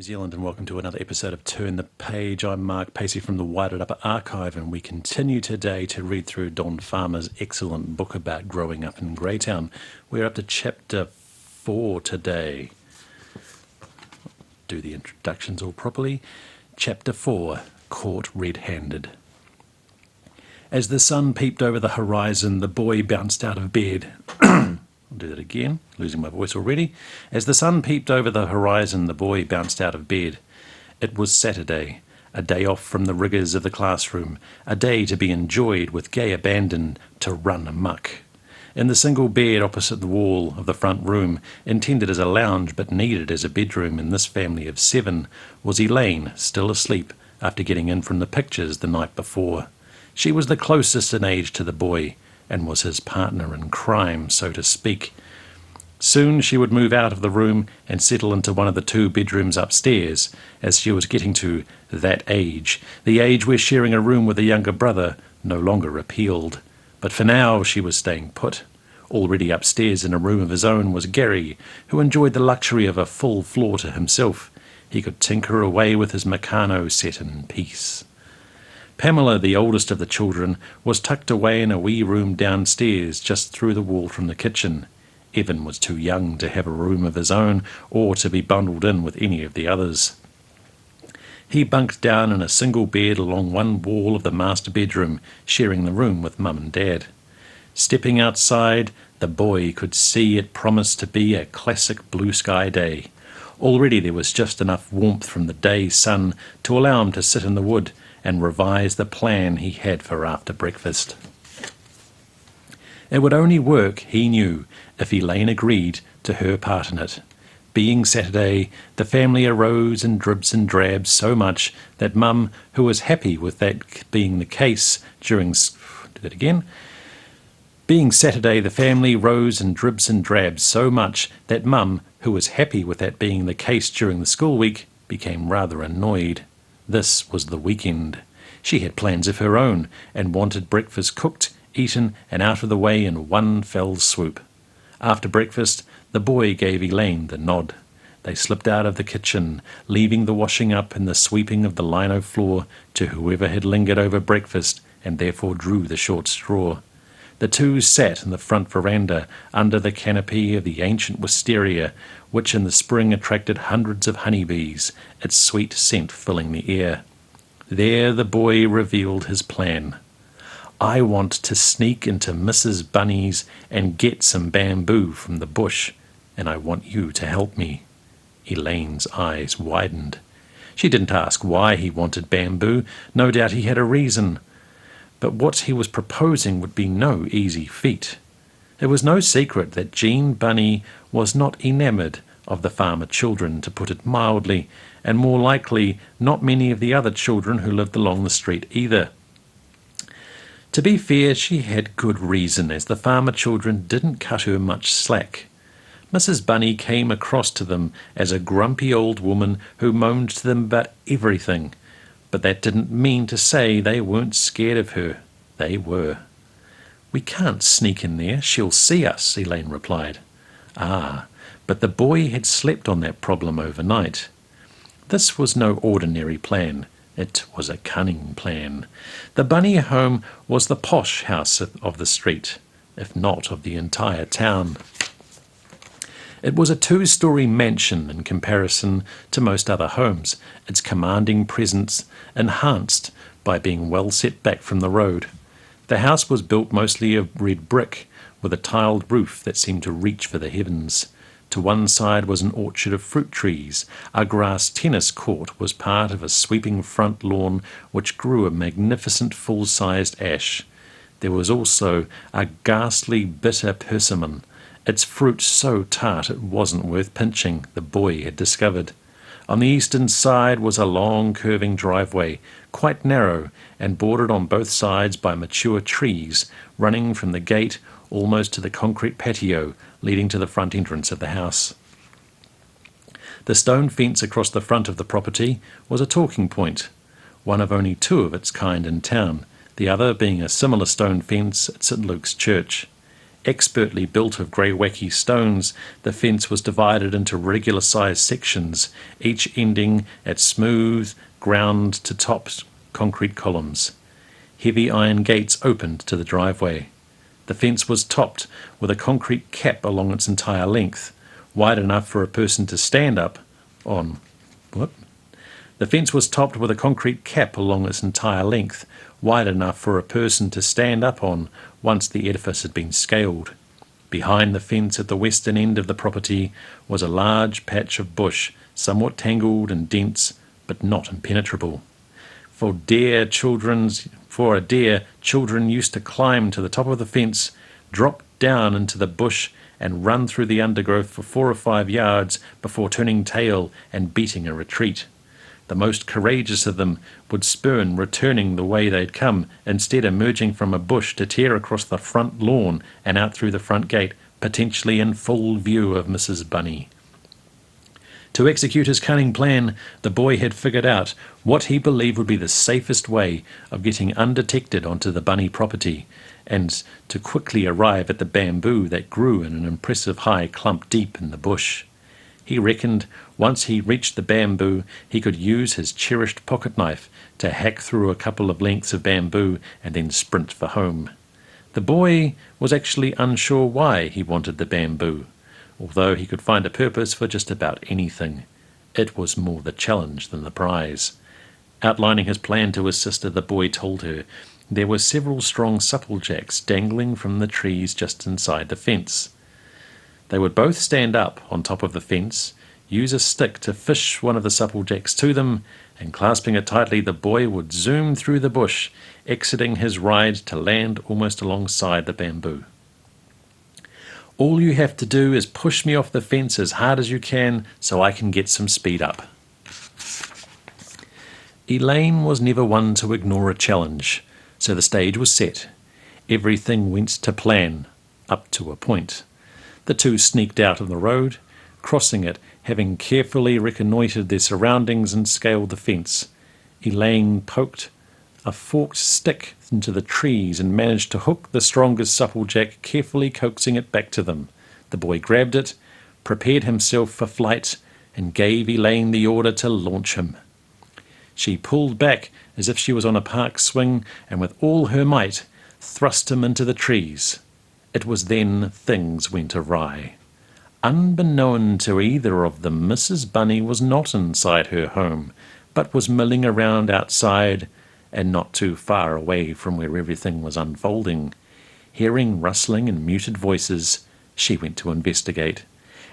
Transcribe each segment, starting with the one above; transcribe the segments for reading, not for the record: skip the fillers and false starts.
New Zealand, and welcome to another episode of Turn the Page. I'm Mark Pacey from the Wairarapa Archive, and we continue today to read through Don Farmer's excellent book about growing up in Greytown. We're up to chapter 4 today. Do the introductions all properly. Chapter 4, Caught Red-Handed. As the sun peeped over the horizon, the boy bounced out of bed. I'll do that again, losing my voice already. As the sun peeped over the horizon, the boy bounced out of bed. It was Saturday, a day off from the rigours of the classroom, a day to be enjoyed with gay abandon, to run amok. In the single bed opposite the wall of the front room, intended as a lounge but needed as a bedroom in this family of 7, was Elaine, still asleep after getting in from the pictures the night before. She was the closest in age to the boy, and was his partner in crime, so to speak. Soon she would move out of the room and settle into one of the 2 bedrooms upstairs, as she was getting to that age, the age where sharing a room with a younger brother no longer appealed. But for now she was staying put. Already upstairs in a room of his own was Gary, who enjoyed the luxury of a full floor to himself. He could tinker away with his Meccano set in peace. Pamela, the oldest of the children, was tucked away in a wee room downstairs, just through the wall from the kitchen. Evan was too young to have a room of his own, or to be bundled in with any of the others. He bunked down in a single bed along one wall of the master bedroom, sharing the room with Mum and Dad. Stepping outside, the boy could see it promised to be a classic blue sky day. Already there was just enough warmth from the day's sun to allow him to sit in the wood and revise the plan he had for after breakfast. It would only work, he knew, if Elaine agreed to her part in it. Being Saturday, the family arose in dribs and drabs so much that Mum, who was happy with that being the case during... Being Saturday, the family rose in dribs and drabs so much that Mum, who was happy with that being the case during the school week, became rather annoyed. This was the weekend. She had plans of her own, and wanted breakfast cooked, eaten, and out of the way in one fell swoop. After breakfast, the boy gave Elaine the nod. They slipped out of the kitchen, leaving the washing up and the sweeping of the lino floor to whoever had lingered over breakfast and therefore drew the short straw. The 2 sat in the front veranda under the canopy of the ancient wisteria, which in the spring attracted hundreds of honeybees, its sweet scent filling the air. There the boy revealed his plan. "I want to sneak into Mrs. Bunny's and get some bamboo from the bush, and I want you to help me." Elaine's eyes widened. She didn't ask why he wanted bamboo. No doubt he had a reason. But what he was proposing would be no easy feat. It was no secret that Jean Bunny was not enamoured of the farmer children, to put it mildly, and more likely not many of the other children who lived along the street either. To be fair, she had good reason, as the farmer children didn't cut her much slack. Mrs. Bunny came across to them as a grumpy old woman who moaned to them about everything, but that didn't mean to say they weren't scared of her. They were. "We can't sneak in there, she'll see us," Elaine replied. Ah, but the boy had slept on that problem overnight. This was no ordinary plan. It was a cunning plan. The Bunny home was the posh house of the street, if not of the entire town. It was a 2-story mansion in comparison to most other homes, its commanding presence enhanced by being well set back from the road. The house was built mostly of red brick, with a tiled roof that seemed to reach for the heavens. To one side was an orchard of fruit trees. A grass tennis court was part of a sweeping front lawn which grew a magnificent full-sized ash. There was also a ghastly bitter persimmon, its fruit so tart it wasn't worth pinching, the boy had discovered. On the eastern side was a long curving driveway, quite narrow, and bordered on both sides by mature trees, running from the gate almost to the concrete patio leading to the front entrance of the house. The stone fence across the front of the property was a talking point, one of only 2 of its kind in town, the other being a similar stone fence at St. Luke's Church. Expertly built of grey-wacky stones, the fence was divided into regular-sized sections, each ending at smooth, ground-to-top concrete columns. Heavy iron gates opened to the driveway. The fence was topped with a concrete cap along its entire length, wide enough for a person to stand up on. What? The fence was topped with a concrete cap along its entire length, wide enough for a person to stand up on once the edifice had been scaled. Behind the fence at the western end of the property was a large patch of bush, somewhat tangled and dense, but not impenetrable. For a deer, children used to climb to the top of the fence, drop down into the bush, and run through the undergrowth for 4 or 5 yards before turning tail and beating a retreat. The most courageous of them would spurn returning the way they'd come, instead emerging from a bush to tear across the front lawn and out through the front gate, potentially in full view of Mrs. Bunny. To execute his cunning plan, the boy had figured out what he believed would be the safest way of getting undetected onto the Bunny property, and to quickly arrive at the bamboo that grew in an impressive high clump deep in the bush. He reckoned once he reached the bamboo, he could use his cherished pocket knife to hack through a couple of lengths of bamboo and then sprint for home. The boy was actually unsure why he wanted the bamboo, although he could find a purpose for just about anything. It was more the challenge than the prize. Outlining his plan to his sister, the boy told her there were several strong supplejacks dangling from the trees just inside the fence. They would both stand up on top of the fence, use a stick to fish one of the supplejacks to them, and clasping it tightly, the boy would zoom through the bush, exiting his ride to land almost alongside the bamboo. All you have to do is push me off the fence as hard as you can so I can get some speed up. Elaine was never one to ignore a challenge, so the stage was set. Everything went to plan, up to a point. The two sneaked out on the road, crossing it, having carefully reconnoitred their surroundings and scaled the fence. Elaine poked a forked stick into the trees and managed to hook the strongest supplejack, carefully coaxing it back to them. The boy grabbed it, prepared himself for flight, and gave Elaine the order to launch him. She pulled back as if she was on a park swing, and with all her might thrust him into the trees. It was then things went awry. Unbeknown to either of them, Mrs. Bunny was not inside her home, but was milling around outside and not too far away from where everything was unfolding. Hearing rustling and muted voices, she went to investigate.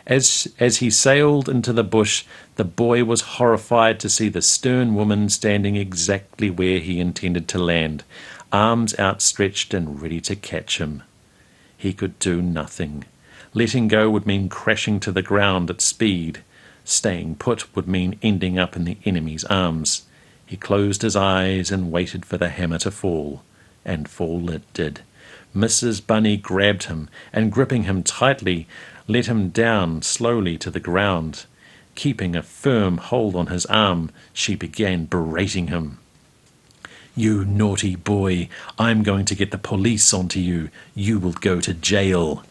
As he sailed into the bush, the boy was horrified to see the stern woman standing exactly where he intended to land, arms outstretched and ready to catch him. He could do nothing. Letting go would mean crashing to the ground at speed. Staying put would mean ending up in the enemy's arms. He closed his eyes and waited for the hammer to fall. And fall it did. Mrs. Bunny grabbed him and, gripping him tightly, let him down slowly to the ground. Keeping a firm hold on his arm, she began berating him. "You naughty boy, I'm going to get the police onto you. You will go to jail."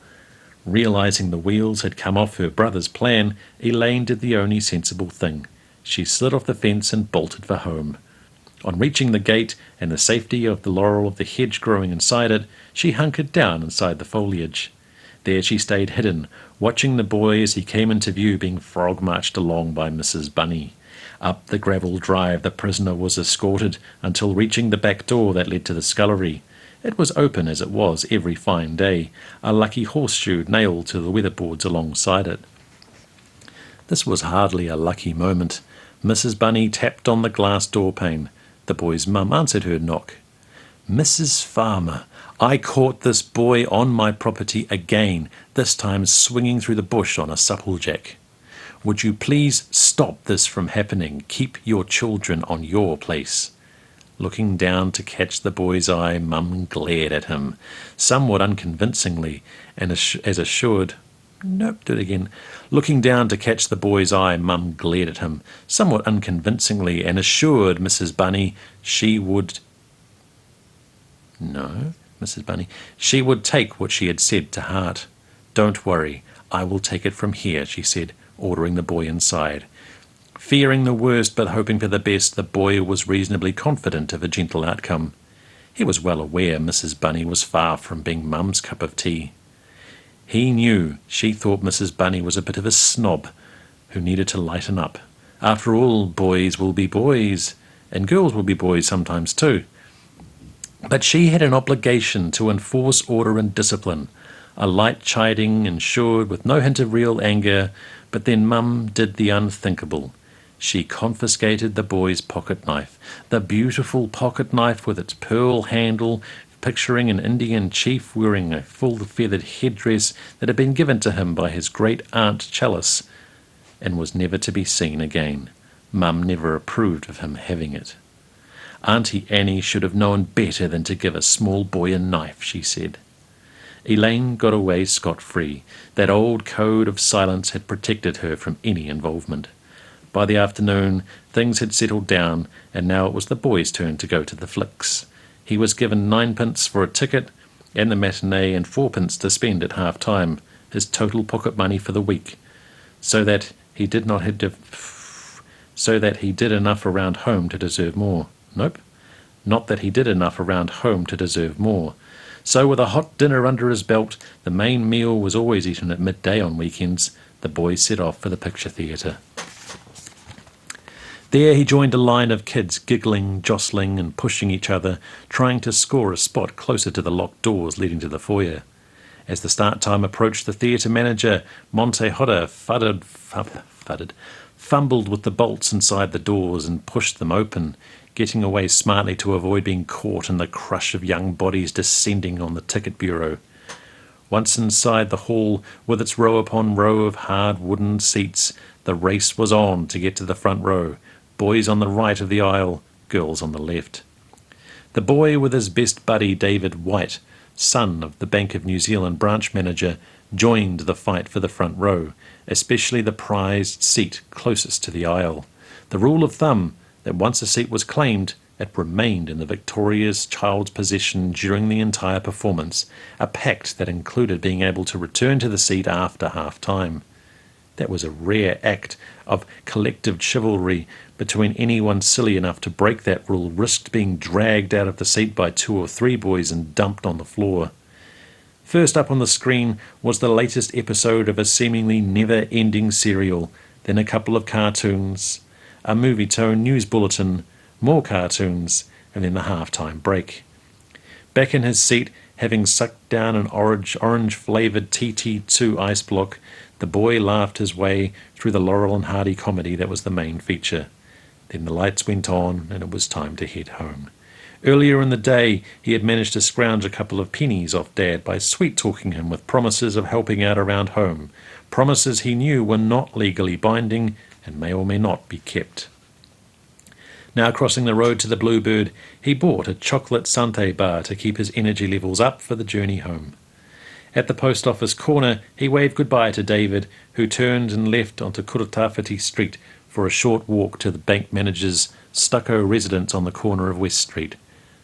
Realizing the wheels had come off her brother's plan, Elaine did the only sensible thing. She slid off the fence and bolted for home. On reaching the gate and the safety of the laurel of the hedge growing inside it, she hunkered down inside the foliage. There she stayed hidden, watching the boy as he came into view being frog-marched along by Mrs. Bunny. Up the gravel drive the prisoner was escorted until reaching the back door that led to the scullery. It was open as it was every fine day, a lucky horseshoe nailed to the weatherboards alongside it. This was hardly a lucky moment. Mrs. Bunny tapped on the glass door-pane. The boy's mum answered her knock. "Mrs. Farmer, I caught this boy on my property again, this time swinging through the bush on a supplejack. Would you please stop this from happening? Keep your children on your place." Looking down to catch the boy's eye, Mum glared at him, somewhat unconvincingly, and Looking down to catch the boy's eye, Mum glared at him, somewhat unconvincingly, and assured Mrs. Bunny she would... No, Mrs. Bunny. She would take what she had said to heart. "Don't worry, I will take it from here," she said, ordering the boy inside. Fearing the worst but hoping for the best, the boy was reasonably confident of a gentle outcome. He was well aware Mrs. Bunny was far from being Mum's cup of tea. He knew she thought Mrs. Bunny was a bit of a snob who needed to lighten up. After all, boys will be boys, and girls will be boys sometimes too. But she had an obligation to enforce order and discipline. A light chiding ensured with no hint of real anger, but then Mum did the unthinkable. She confiscated the boy's pocket knife, the beautiful pocket knife with its pearl handle, picturing an Indian chief wearing a full feathered headdress that had been given to him by his great aunt Chalice, and was never to be seen again. Mum never approved of him having it. Auntie Annie should have known better than to give a small boy a knife, she said. Elaine got away scot-free. That old code of silence had protected her from any involvement. By the afternoon, things had settled down, and now it was the boy's turn to go to the flicks. He was given 9p for a ticket and the matinee and 4p to spend at half-time, his total pocket money for the week, so that he did enough around home to deserve more. Nope, not that he did enough around home to deserve more. So with a hot dinner under his belt, the main meal was always eaten at midday on weekends, the boy set off for the picture theatre. There he joined a line of kids giggling, jostling and pushing each other, trying to score a spot closer to the locked doors leading to the foyer. As the start time approached, the theatre manager, Monte Hodder, fumbled with the bolts inside the doors and pushed them open, getting away smartly to avoid being caught in the crush of young bodies descending on the ticket bureau. Once inside the hall, with its row upon row of hard wooden seats, the race was on to get to the front row, boys on the right of the aisle, girls on the left. The boy with his best buddy David White, son of the Bank of New Zealand branch manager, joined the fight for the front row, especially the prized seat closest to the aisle. The rule of thumb that once a seat was claimed, it remained in the victorious child's possession during the entire performance, a pact that included being able to return to the seat after half-time. That was a rare act of collective chivalry. Between anyone silly enough to break that rule risked being dragged out of the seat by 2 or 3 boys and dumped on the floor. First up on the screen was the latest episode of a seemingly never-ending serial, then a couple of cartoons, a movie-tone news bulletin, more cartoons, and then the half-time break. Back in his seat, having sucked down an orange-flavoured TT2 ice block, the boy laughed his way through the Laurel and Hardy comedy that was the main feature. Then the lights went on, and it was time to head home. Earlier in the day, he had managed to scrounge a couple of pennies off Dad by sweet-talking him with promises of helping out around home, promises he knew were not legally binding and may or may not be kept. Now crossing the road to the Bluebird, he bought a chocolate Sante bar to keep his energy levels up for the journey home. At the post office corner, he waved goodbye to David, who turned and left onto Kurutawhiti Street for a short walk to the bank manager's stucco residence on the corner of West Street.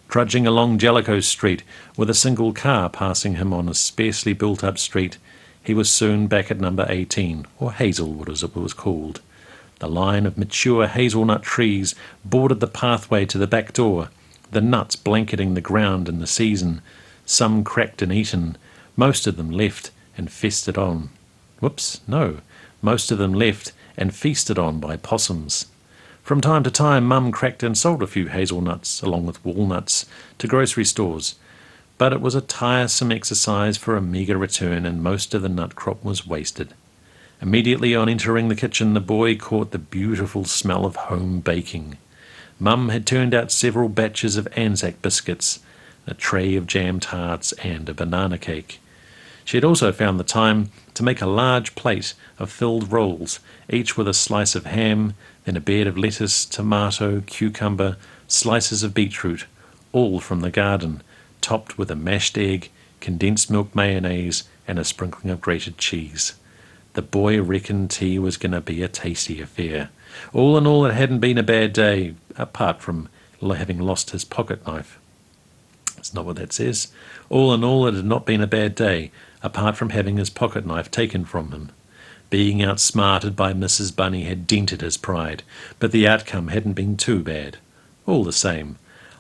Trudging along Jellicoe Street, with a single car passing him on a sparsely built-up street, he was soon back at number 18, or Hazelwood as it was called. The line of mature hazelnut trees bordered the pathway to the back door, the nuts blanketing the ground in the season, some cracked and eaten, most of them left and feasted on. Most of them left and feasted on by possums. From time to time, Mum cracked and sold a few hazelnuts, along with walnuts, to grocery stores, but it was a tiresome exercise for a meagre return, and most of the nut crop was wasted. Immediately on entering the kitchen, the boy caught the beautiful smell of home baking. Mum had turned out several batches of Anzac biscuits, a tray of jam tarts, and a banana cake. She had also found the time to make a large plate of filled rolls, each with a slice of ham, then a bed of lettuce, tomato, cucumber, slices of beetroot, all from the garden, topped with a mashed egg, condensed milk mayonnaise, and a sprinkling of grated cheese. The boy reckoned tea was going to be a tasty affair. All in all, it hadn't been a bad day, apart from having lost his pocket knife. That's not what that says. All in all, it had not been a bad day, apart from having his pocket knife taken from him. Being outsmarted by Mrs. Bunny had dented his pride, but the outcome hadn't been too bad. All the same,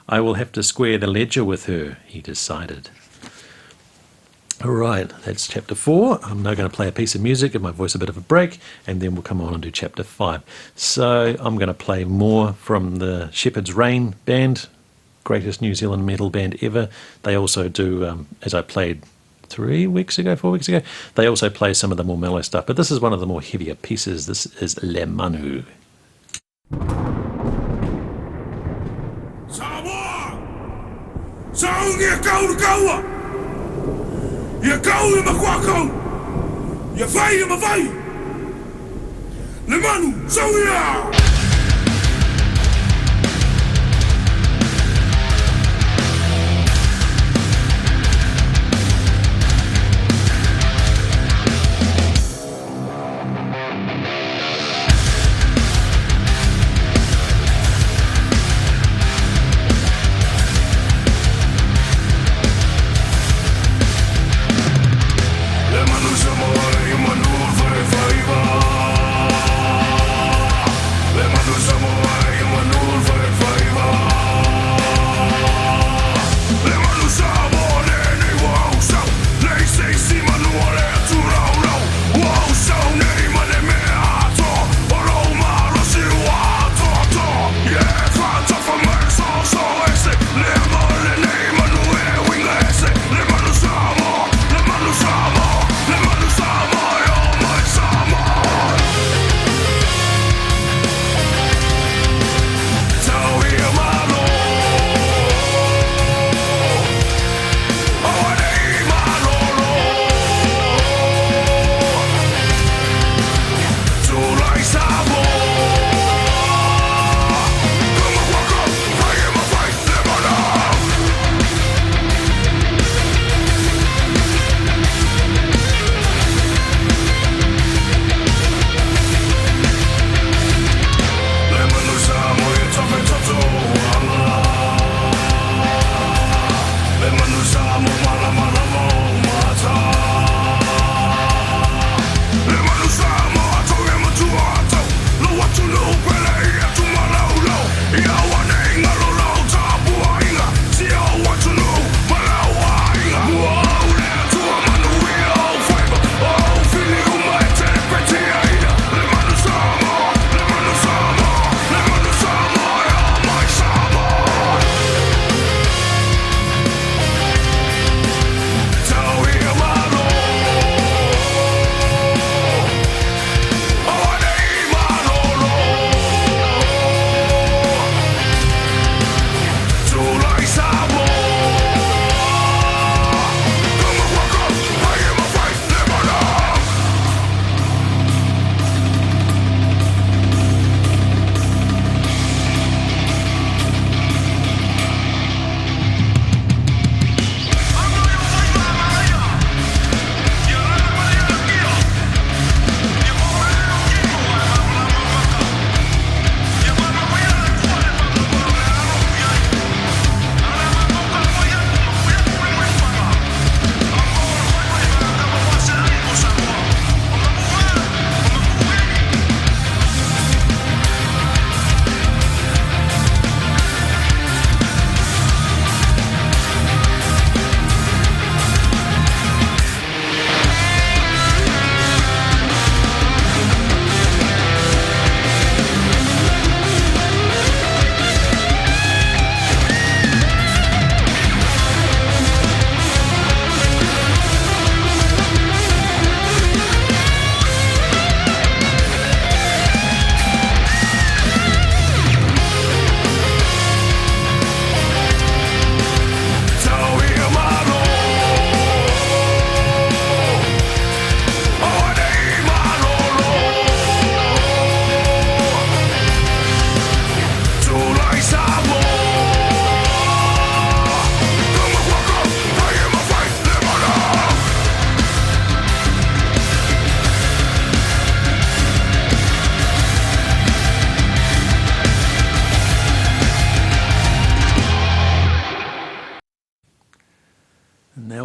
I will have to square the ledger with her, he decided. All right, that's chapter 4. I'm now going to play a piece of music, give my voice a bit of a break, and then we'll come on and do chapter 5. So I'm going to play more from the Shepherd's Rain band, greatest New Zealand metal band ever. They also do, as I played 4 weeks ago, they also play some of the more mellow stuff, but this is one of the more heavier pieces. This is Le Manu. Ia kau ia makua kau. Ia vai ia mavai. Le manu, sauia! Le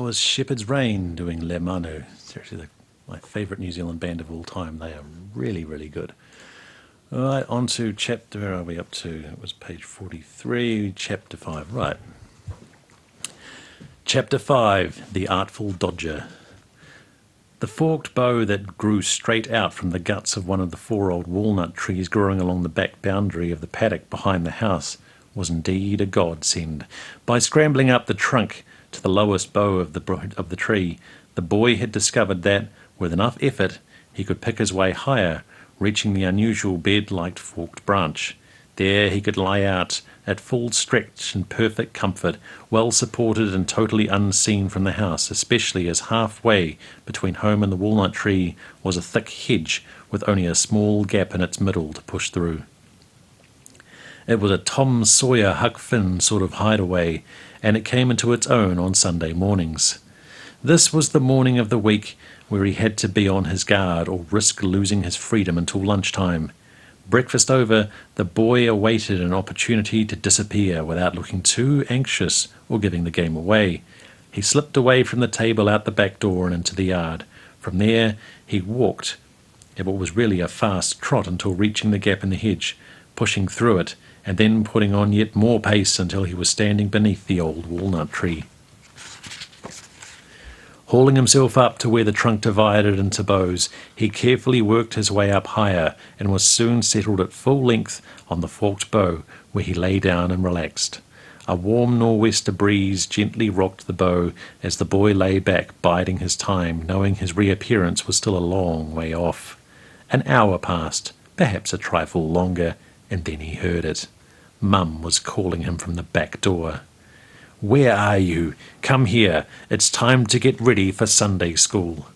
was Shepherd's Rain doing Le Manu. It's actually my favourite New Zealand band of all time. They are really, really good. All right, on to chapter, where are we up to? It was page 43, chapter 5. Right. Chapter 5, The Artful Dodger. The forked bow that grew straight out from the guts of one of the 4 old walnut trees growing along the back boundary of the paddock behind the house was indeed a godsend. By scrambling up the trunk to the lowest bough of the tree, the boy had discovered that, with enough effort, he could pick his way higher, reaching the unusual bed-like forked branch. There he could lie out at full stretch in perfect comfort, well supported and totally unseen from the house, especially as halfway between home and the walnut tree was a thick hedge with only a small gap in its middle to push through. It was a Tom Sawyer Huck Finn sort of hideaway, and it came into its own on Sunday mornings. This was the morning of the week where he had to be on his guard or risk losing his freedom until lunchtime. Breakfast over, the boy awaited an opportunity to disappear without looking too anxious or giving the game away. He slipped away from the table out the back door and into the yard. From there he walked, it was really a fast trot until reaching the gap in the hedge, pushing through it, and then putting on yet more pace until he was standing beneath the old walnut tree. Hauling himself up to where the trunk divided into boughs, he carefully worked his way up higher and was soon settled at full length on the forked bough, where he lay down and relaxed. A warm nor'wester breeze gently rocked the bough as the boy lay back, biding his time, knowing his reappearance was still a long way off. An hour passed, perhaps a trifle longer, and then he heard it. Mum was calling him from the back door. "Where are you? Come here. It's time to get ready for Sunday school."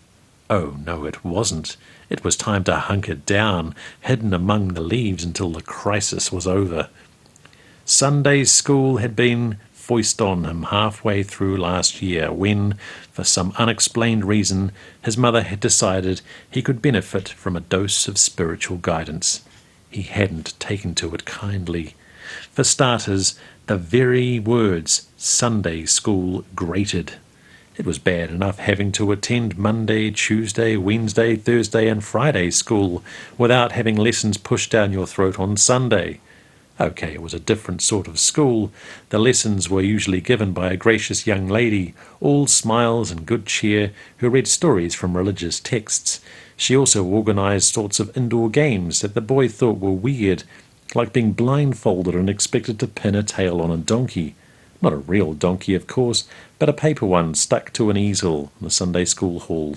Oh, no, it wasn't. It was time to hunker down, hidden among the leaves until the crisis was over. Sunday school had been foisted on him halfway through last year when, for some unexplained reason, his mother had decided he could benefit from a dose of spiritual guidance. He hadn't taken to it kindly. For starters, the very words Sunday school grated. It was bad enough having to attend Monday, Tuesday, Wednesday, Thursday and Friday school without having lessons pushed down your throat on Sunday. Okay, it was a different sort of school. The lessons were usually given by a gracious young lady, all smiles and good cheer, who read stories from religious texts. She also organised sorts of indoor games that the boy thought were weird, like being blindfolded and expected to pin a tail on a donkey. Not a real donkey, of course, but a paper one stuck to an easel in the Sunday school hall.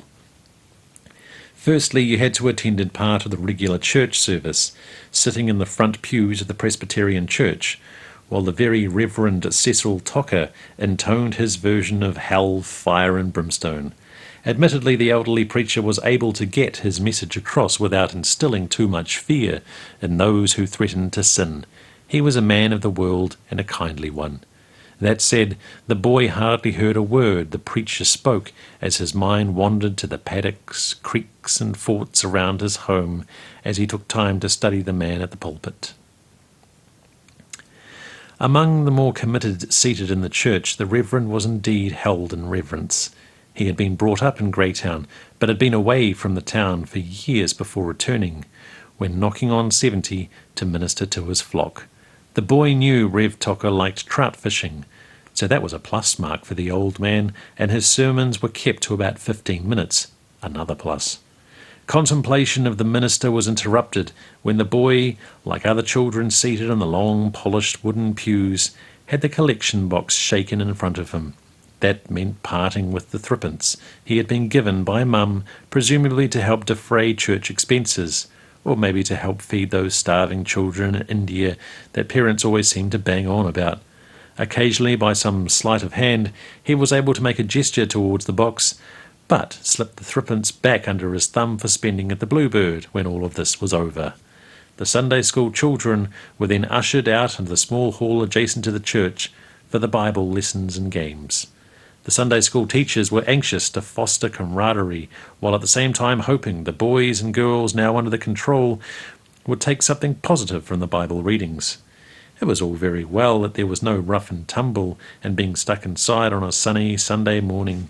Firstly, you had to attend in part of the regular church service, sitting in the front pews of the Presbyterian church, while the very Reverend Cecil Tocker intoned his version of Hell, Fire and Brimstone. Admittedly, the elderly preacher was able to get his message across without instilling too much fear in those who threatened to sin. He was a man of the world and a kindly one. That said, the boy hardly heard a word the preacher spoke as his mind wandered to the paddocks, creeks and forts around his home as he took time to study the man at the pulpit. Among the more committed seated in the church, the Reverend was indeed held in reverence. He had been brought up in Greytown, but had been away from the town for years before returning, when knocking on 70 to minister to his flock. The boy knew Rev Tocker liked trout fishing, so that was a plus mark for the old man, and his sermons were kept to about 15 minutes, another plus. Contemplation of the minister was interrupted when the boy, like other children seated on the long polished wooden pews, had the collection box shaken in front of him. That meant parting with the threepence he had been given by Mum, presumably to help defray church expenses, or maybe to help feed those starving children in India that parents always seem to bang on about. Occasionally, by some sleight of hand, he was able to make a gesture towards the box, but slipped the threepence back under his thumb for spending at the Bluebird when all of this was over. The Sunday school children were then ushered out into the small hall adjacent to the church for the Bible lessons and games. The Sunday school teachers were anxious to foster camaraderie, while at the same time hoping the boys and girls now under the control would take something positive from the Bible readings. It was all very well that there was no rough and tumble and being stuck inside on a sunny Sunday morning,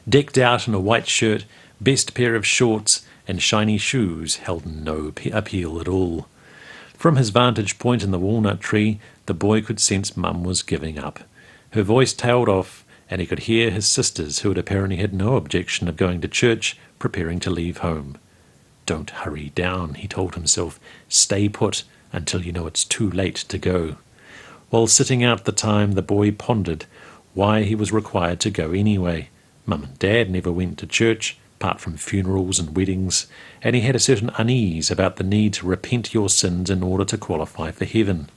Decked out in a white shirt, best pair of shorts, and shiny shoes held no appeal at all. From his vantage point in the walnut tree, the boy could sense Mum was giving up. Her voice tailed off, and he could hear his sisters, who had apparently had no objection of going to church, preparing to leave home. "Don't hurry down," he told himself. "Stay put until you know it's too late to go." While sitting out the time, the boy pondered why he was required to go anyway. Mum and Dad never went to church, apart from funerals and weddings, and he had a certain unease about the need to repent your sins in order to qualify for heaven.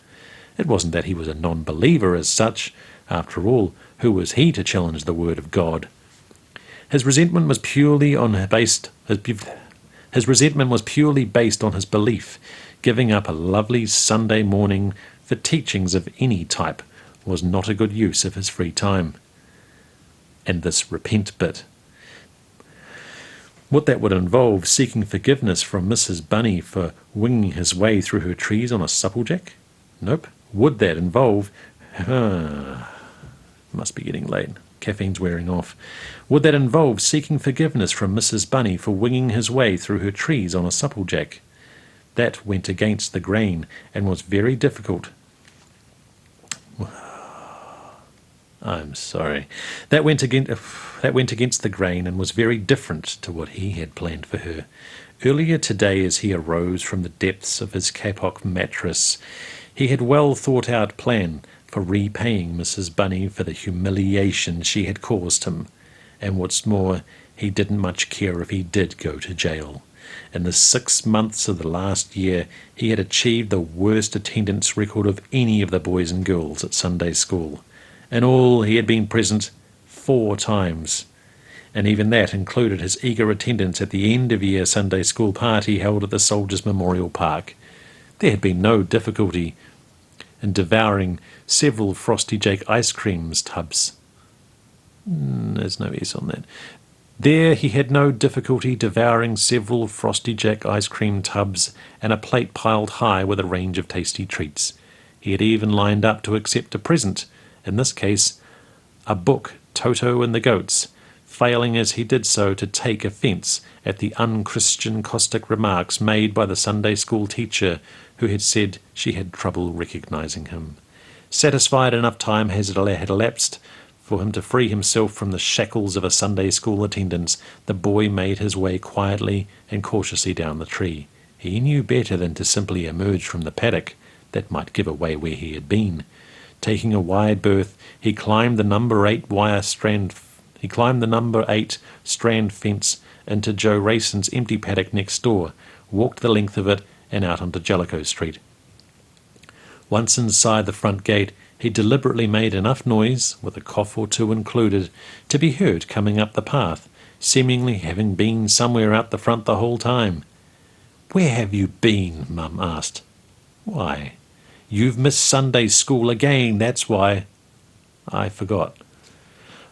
It wasn't that he was a non-believer as such. After all, who was he to challenge the word of God? His resentment was purely based on his belief. Giving up a lovely Sunday morning for teachings of any type was not a good use of his free time. And this repent bit. What that would involve seeking forgiveness from Mrs. Bunny for winging his way through her trees on a supplejack? Nope. Would that involve... must be getting late. Caffeine's wearing off. Would that involve seeking forgiveness from Mrs. Bunny for winging his way through her trees on a supplejack? That went against the grain and was very difficult. I'm sorry. That went against the grain and was very different to what he had planned for her. Earlier today, as he arose from the depths of his kapok mattress, he had well thought out plan for repaying Mrs. Bunny for the humiliation she had caused him, and what's more, he didn't much care if he did go to jail. In the 6 months of the last year, he had achieved the worst attendance record of any of the boys and girls at Sunday school. In all, he had been present 4 times, and even that included his eager attendance at the end-of-year Sunday school party held at the Soldiers Memorial Park. There had been no difficulty in devouring several Frosty Jake ice creams tubs. There's no S on that. There he had no difficulty devouring several Frosty Jack ice cream tubs and a plate piled high with a range of tasty treats. He had even lined up to accept a present, in this case, a book, Toto and the Goats, failing as he did so to take offence at the unchristian caustic remarks made by the Sunday school teacher who had said she had trouble recognising him. Satisfied enough time had elapsed for him to free himself from the shackles of a Sunday school attendance, the boy made his way quietly and cautiously down the tree. He knew better than to simply emerge from the paddock. That might give away where he had been. Taking a wide berth, he climbed the number 8 strand fence into Joe Rayson's empty paddock next door, walked the length of it and out onto Jellicoe Street. Once inside the front gate, he deliberately made enough noise, with a cough or two included, to be heard coming up the path, seemingly having been somewhere out the front the whole time. "Where have you been?" Mum asked. "Why, you've missed Sunday school again, that's why." "I forgot."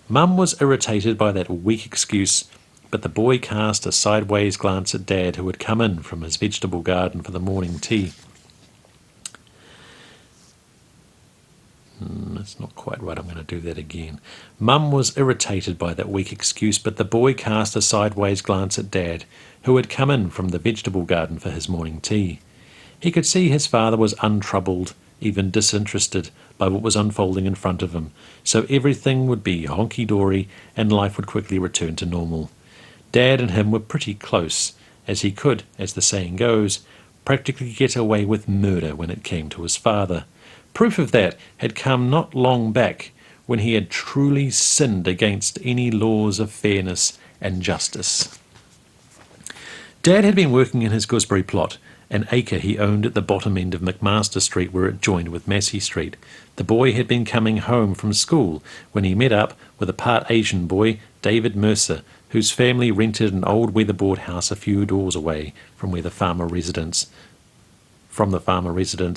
Mum was irritated by that weak excuse, but the boy cast a sideways glance at Dad, who had come in from his vegetable garden for the morning tea. That's not quite right. I'm going to do that again. Mum was irritated by that weak excuse, but the boy cast a sideways glance at Dad, who had come in from the vegetable garden for his morning tea. He could see his father was untroubled, even disinterested, by what was unfolding in front of him, so everything would be honky-dory and life would quickly return to normal. Dad and him were pretty close, as he could, as the saying goes, practically get away with murder when it came to his father. Proof of that had come not long back, when he had truly sinned against any laws of fairness and justice. Dad had been working in his gooseberry plot, an acre he owned at the bottom end of McMaster Street where it joined with Massey Street. The boy had been coming home from school when he met up with a part Asian boy, David Mercer, whose family rented an old weatherboard house a few doors away from the farmer residence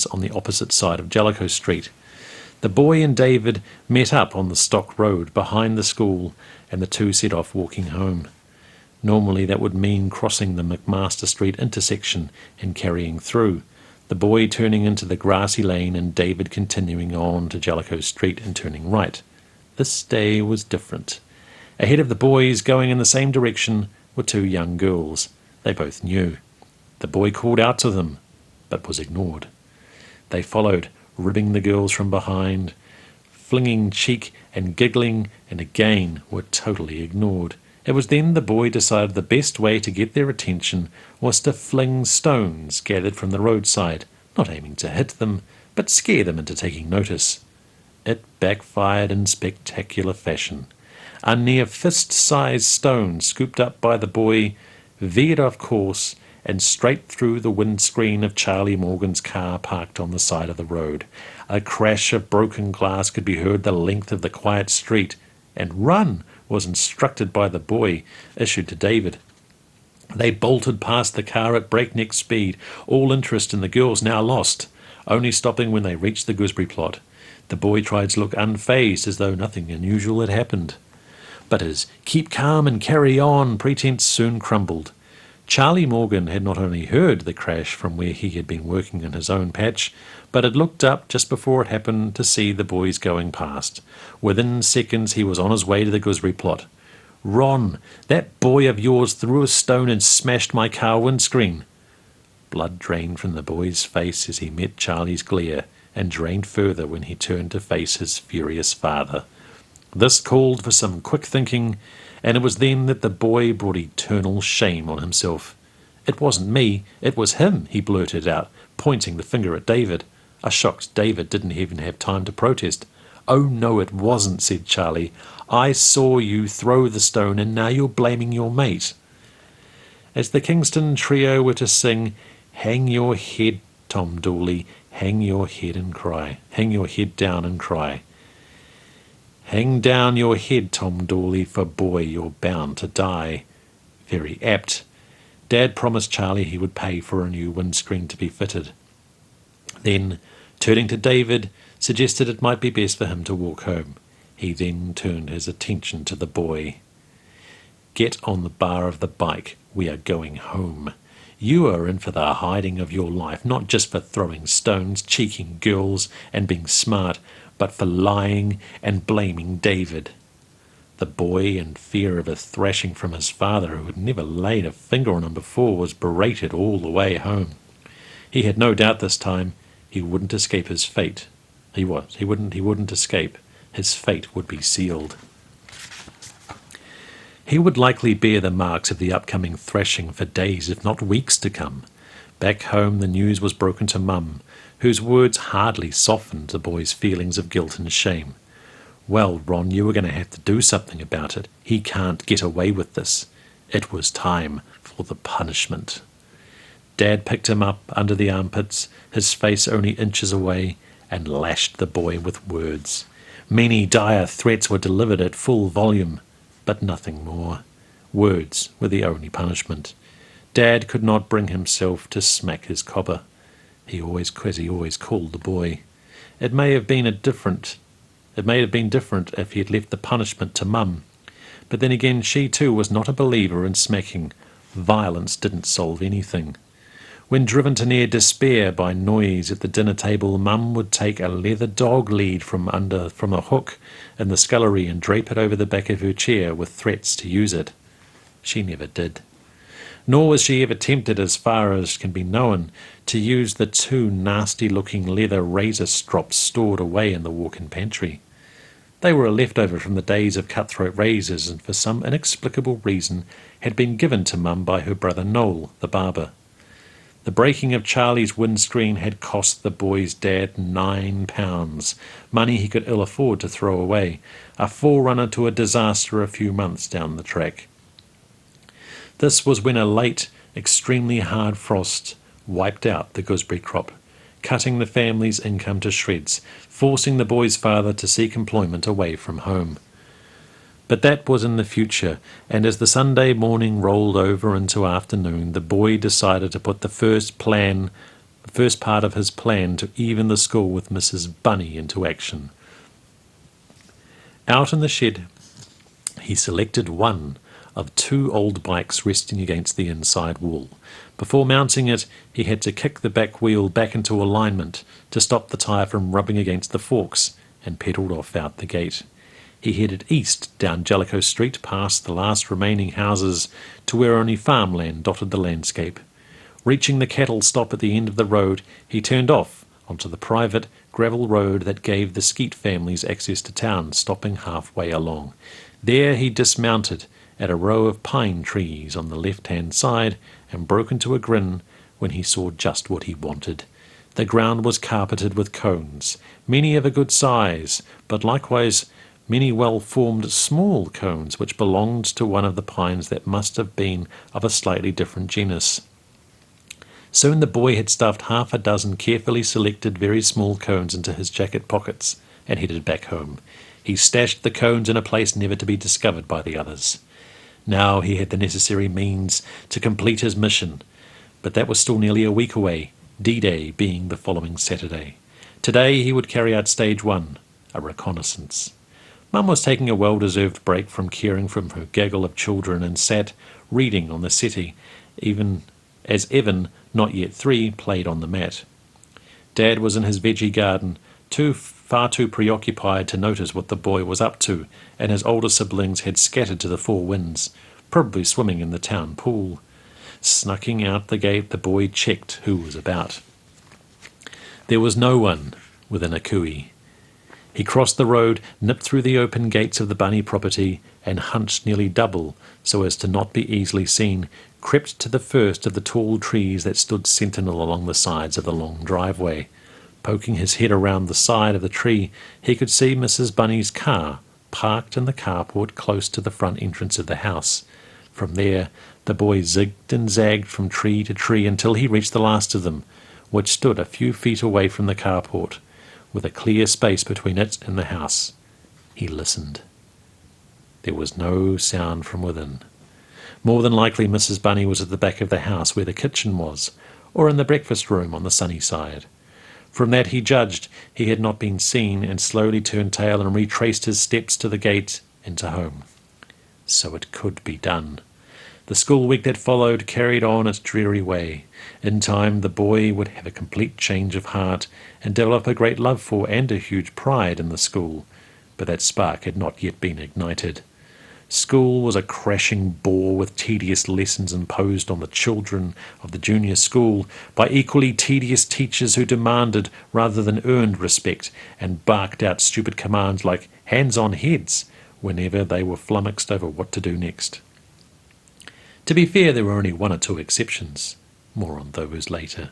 on the opposite side of Jellicoe Street. The boy and David met up on the stock road behind the school, and the two set off walking home. Normally that would mean crossing the McMaster Street intersection and carrying through, the boy turning into the grassy lane and David continuing on to Jellicoe Street and turning right. This day was different. Ahead of the boys, going in the same direction, were two young girls. They both knew. The boy called out to them, but was ignored. They followed, ribbing the girls from behind, flinging cheek and giggling, and again were totally ignored. It was then the boy decided the best way to get their attention was to fling stones gathered from the roadside, not aiming to hit them, but scare them into taking notice. It backfired in spectacular fashion. A near fist-sized stone scooped up by the boy veered off course and straight through the windscreen of Charlie Morgan's car parked on the side of the road. A crash of broken glass could be heard the length of the quiet street, and "Run!" was instructed by the boy, issued to David. They bolted past the car at breakneck speed, all interest in the girls now lost, only stopping when they reached the gooseberry plot. The boy tried to look unfazed, as though nothing unusual had happened. But his "keep calm and carry on" pretense soon crumbled. Charlie Morgan had not only heard the crash from where he had been working in his own patch, but had looked up just before it happened to see the boys going past. Within seconds he was on his way to the gooseberry plot. "Ron, that boy of yours threw a stone and smashed my car windscreen." Blood drained from the boy's face as he met Charlie's glare, and drained further when he turned to face his furious father. This called for some quick thinking, and it was then that the boy brought eternal shame on himself. "It wasn't me, it was him," he blurted out, pointing the finger at David. A shocked David didn't even have time to protest. "Oh no, it wasn't," said Charlie. "I saw you throw the stone, and now you're blaming your mate." As the Kingston trio were to sing, "Hang your head, Tom Dooley, hang your head and cry, hang your head down and cry. Hang down your head, Tom Dooley, for boy, you're bound to die." Very apt. Dad promised Charlie he would pay for a new windscreen to be fitted. Then, turning to David, suggested it might be best for him to walk home. He then turned his attention to the boy. "Get on the bar of the bike. We are going home. You are in for the hiding of your life, not just for throwing stones, cheeking girls, and being smart, but for lying and blaming David." The boy, in fear of a thrashing from his father, who had never laid a finger on him before, was berated all the way home. He had no doubt this time he wouldn't escape his fate. He wouldn't escape. His fate would be sealed. He would likely bear the marks of the upcoming thrashing for days, if not weeks to come. Back home the news was broken to Mum, whose words hardly softened the boy's feelings of guilt and shame. "Well, Ron, you were going to have to do something about it. He can't get away with this." It was time for the punishment. Dad picked him up under the armpits, his face only inches away, and lashed the boy with words. Many dire threats were delivered at full volume, but nothing more. Words were the only punishment. Dad could not bring himself to smack his cobber. He always called the boy. It may have been different if he had left the punishment to Mum. But then again, she too was not a believer in smacking. Violence didn't solve anything. When driven to near despair by noise at the dinner table, Mum would take a leather dog lead from a hook in the scullery and drape it over the back of her chair with threats to use it. She never did. Nor was she ever tempted, as far as can be known, to use the two nasty-looking leather razor strops stored away in the walk-in pantry. They were a leftover from the days of cutthroat razors, and for some inexplicable reason had been given to Mum by her brother Noel, the barber. The breaking of Charlie's windscreen had cost the boy's dad £9, money he could ill afford to throw away, a forerunner to a disaster a few months down the track. This was when a late, extremely hard frost wiped out the gooseberry crop, cutting the family's income to shreds, forcing the boy's father to seek employment away from home. But that was in the future, and as the Sunday morning rolled over into afternoon, the boy decided to put the first part of his plan to even the school with Mrs. Bunny into action. Out in the shed, he selected one of two old bikes resting against the inside wall. Before mounting it, he had to kick the back wheel back into alignment to stop the tyre from rubbing against the forks, and pedalled off out the gate. He headed east down Jellicoe Street past the last remaining houses to where only farmland dotted the landscape. Reaching the cattle stop at the end of the road, he turned off onto the private gravel road that gave the Skeet families access to town, stopping halfway along. There he dismounted at a row of pine trees on the left-hand side and broke into a grin when he saw just what he wanted. The ground was carpeted with cones, many of a good size, but likewise many well-formed small cones which belonged to one of the pines that must have been of a slightly different genus. Soon the boy had stuffed half a dozen carefully selected very small cones into his jacket pockets and headed back home. He stashed the cones in a place never to be discovered by the others. Now he had the necessary means to complete his mission, but that was still nearly a week away, D-Day being the following Saturday. Today he would carry out stage 1, a reconnaissance. Mum was taking a well-deserved break from caring for her gaggle of children and sat reading on the settee, even as Evan, not yet 3, played on the mat. Dad was in his veggie garden, far too preoccupied to notice what the boy was up to, and his older siblings had scattered to the four winds, probably swimming in the town pool. Snucking out the gate, the boy checked who was about. There was no one within a cooey. He crossed the road, nipped through the open gates of the Bunny property, and hunched nearly double, so as to not be easily seen, crept to the first of the tall trees that stood sentinel along the sides of the long driveway. Poking his head around the side of the tree, he could see Mrs. Bunny's car, parked in the carport close to the front entrance of the house. From there, the boy zigged and zagged from tree to tree until he reached the last of them, which stood a few feet away from the carport, with a clear space between it and the house. He listened. There was no sound from within. More than likely Mrs. Bunny was at the back of the house where the kitchen was, or in the breakfast room on the sunny side. From that he judged he had not been seen, and slowly turned tail and retraced his steps to the gate into home. So it could be done. The school week that followed carried on its dreary way. In time the boy would have a complete change of heart and develop a great love for and a huge pride in the school, but that spark had not yet been ignited. School was a crashing bore with tedious lessons imposed on the children of the junior school by equally tedious teachers who demanded rather than earned respect and barked out stupid commands like hands on heads whenever they were flummoxed over what to do next. To be fair, there were only one or two exceptions. More on those later.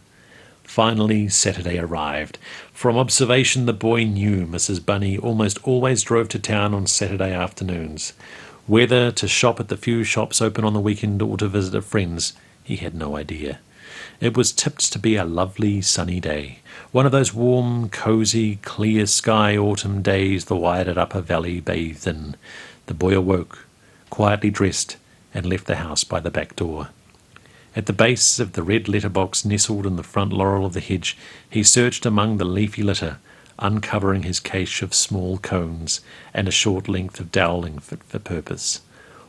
Finally, Saturday arrived. From observation, the boy knew Mrs. Bunny almost always drove to town on Saturday afternoons. Whether to shop at the few shops open on the weekend or to visit her friends, he had no idea. It was tipped to be a lovely sunny day, one of those warm, cosy, clear sky autumn days the Wairarapa Valley bathed in. The boy awoke, quietly dressed, and left the house by the back door. At the base of the red letterbox nestled in the front laurel of the hedge, he searched among the leafy litter, uncovering his cache of small cones and a short length of dowling fit for purpose.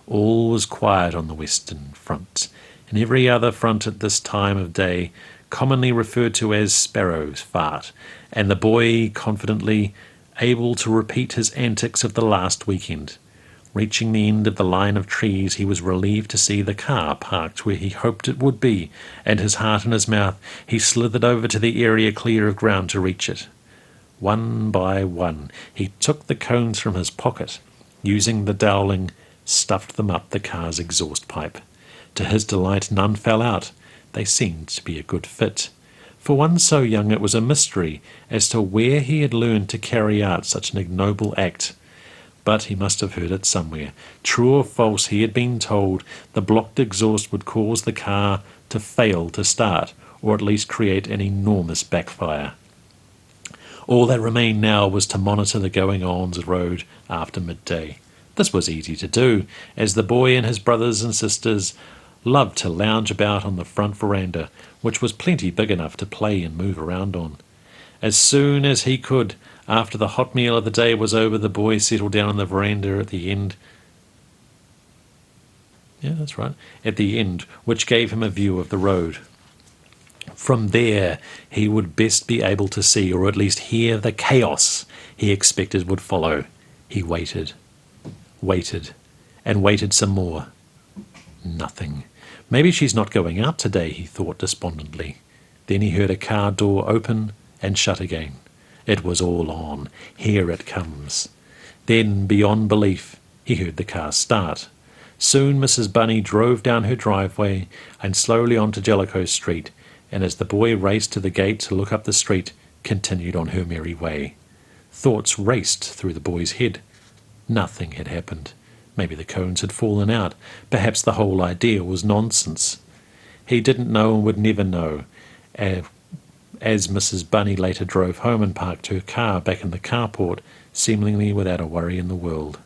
All was quiet on the western front, and every other front at this time of day, commonly referred to as Sparrow's Fart, and the boy confidently able to repeat his antics of the last weekend. Reaching the end of the line of trees, he was relieved to see the car parked where he hoped it would be, and his heart in his mouth, he slithered over to the area clear of ground to reach it. One by one, he took the cones from his pocket. Using the dowling, stuffed them up the car's exhaust pipe. To his delight, none fell out. They seemed to be a good fit. For one so young, it was a mystery as to where he had learned to carry out such an ignoble act. But he must have heard it somewhere. True or false, he had been told the blocked exhaust would cause the car to fail to start, or at least create an enormous backfire. All that remained now was to monitor the going-ons road after midday. This was easy to do, as the boy and his brothers and sisters loved to lounge about on the front veranda, which was plenty big enough to play and move around on. As soon as he could, after the hot meal of the day was over, the boy settled down on the veranda at the end. At the end, which gave him a view of the road. From there, he would best be able to see, or at least hear, the chaos he expected would follow. He waited. Waited, and waited some more. Nothing. Maybe she's not going out today, he thought despondently. Then he heard a car door open and shut again. It was all on. Here it comes. Then, beyond belief, he heard the car start. Soon Mrs. Bunny drove down her driveway and slowly onto Jellicoe Street, and as the boy raced to the gate to look up the street, continued on her merry way. Thoughts raced through the boy's head. Nothing had happened. Maybe the cones had fallen out. Perhaps the whole idea was nonsense. He didn't know and would never know. As Mrs. Bunny later drove home and parked her car back in the carport, seemingly without a worry in the world.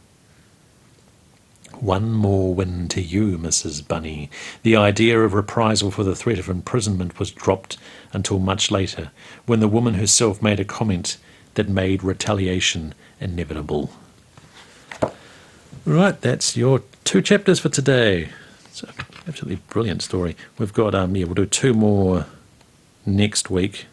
One more win to you, Mrs. Bunny. The idea of reprisal for the threat of imprisonment was dropped until much later, when the woman herself made a comment that made retaliation inevitable. Right, that's your 2 chapters for today. It's an absolutely brilliant story. We've got, we'll do 2 more next week.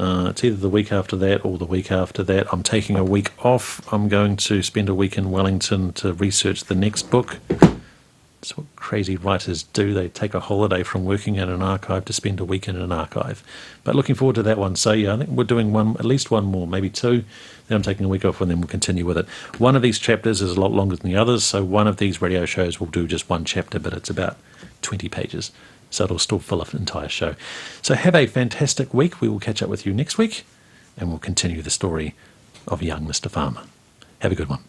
It's either the week after that or the week after that. I'm taking a week off. I'm going to spend a week in Wellington to research the next book. That's what crazy writers do. They take a holiday from working in an archive to spend a week in an archive. But looking forward to that one. So yeah, I think we're doing at least one more, maybe 2. Then I'm taking a week off and then we'll continue with it. One of these chapters is a lot longer than the others, so one of these radio shows will do just 1 chapter, but it's about 20 pages. So it'll still fill an entire show. So have a fantastic week. We will catch up with you next week, and we'll continue the story of young Mr. Farmer. Have a good one.